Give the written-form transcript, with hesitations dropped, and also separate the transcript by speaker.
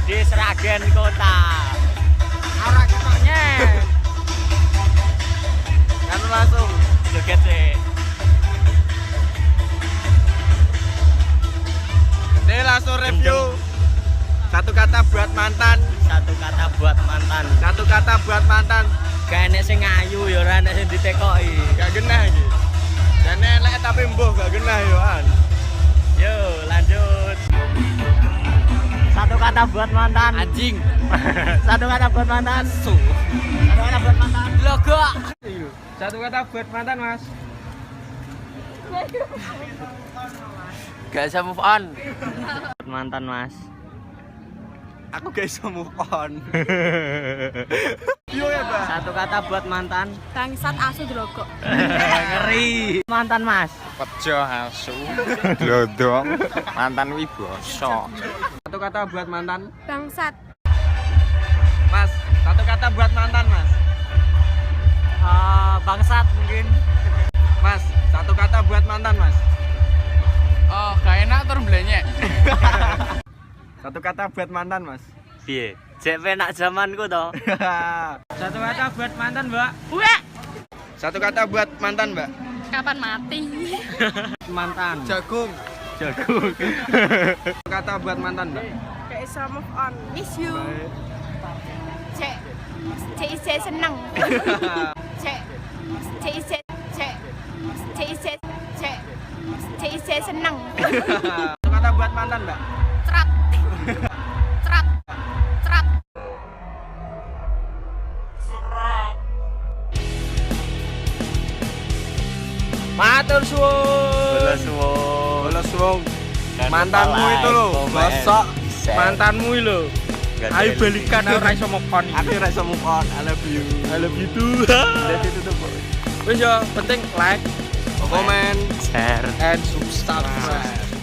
Speaker 1: di Sragen Kota. Arah ketoknya. Kan langsung joget sih.
Speaker 2: Ini langsung review. Satu kata buat mantan.
Speaker 1: Satu kata buat mantan.
Speaker 2: Satu kata buat mantan.
Speaker 1: Gak enek sing ayu ya ora enek sing ditekoki.
Speaker 2: Gak genah iki. Dan elek tapi mbuh gak genah yo an.
Speaker 1: Yo, lanjut. Satu kata buat mantan.
Speaker 2: Anjing.
Speaker 1: Satu kata buat mantan. Satu kata buat mantan.
Speaker 2: Logo. Satu kata buat mantan, Mas.
Speaker 1: Gak bisa move on. Buat mantan, Mas.
Speaker 2: Aku gak bisa move on. Yo ya, Pak.
Speaker 1: Satu kata buat mantan.
Speaker 3: Bangsat asu drogo.
Speaker 1: Ngeri. Mantan, Mas.
Speaker 2: Pejo asu. Glodong. Mantan wiboso. Satu kata buat mantan.
Speaker 3: Bangsat.
Speaker 2: Mas, satu kata buat mantan, Mas.
Speaker 1: Bangsat mungkin.
Speaker 2: Mas, satu kata buat mantan, Mas.
Speaker 4: Oh, gak enak tur mblenyek.
Speaker 2: Satu kata buat mantan, Mas.
Speaker 1: Piye? Cek penak zamanku toh.
Speaker 2: Satu kata buat mantan, Mbak.
Speaker 3: Wah,
Speaker 2: Satu kata buat mantan, Mbak.
Speaker 3: kapan mati?
Speaker 1: Mantan.
Speaker 2: Jagung.
Speaker 1: Jagung.
Speaker 2: Satu kata buat mantan, Mbak.
Speaker 3: Gak bisa move on. Miss you. Cek. Cek isi seneng. Cek. Cek isi. Cek. Cek isi. Cek. Cek isi seneng.
Speaker 2: Satu kata buat mantan, Mbak.
Speaker 3: Cerat. Cerat. Cerat.
Speaker 2: Matur suwun.
Speaker 1: Belas wong.
Speaker 2: Bolos wong.
Speaker 1: Jangan
Speaker 2: Mantanmu
Speaker 1: lupa
Speaker 2: itu
Speaker 1: like,
Speaker 2: loh,
Speaker 1: comment,
Speaker 2: gosok.
Speaker 1: share.
Speaker 2: Mantanmu itu loh.
Speaker 1: Gak
Speaker 2: Ayo
Speaker 1: ada.
Speaker 2: balikan aku ra iso move on.
Speaker 1: Aku rasa move on. I love you.
Speaker 2: I love you too.
Speaker 1: Jadi tutup.
Speaker 2: Wis yo, penting like, comment,
Speaker 1: Share.
Speaker 2: and subscribe.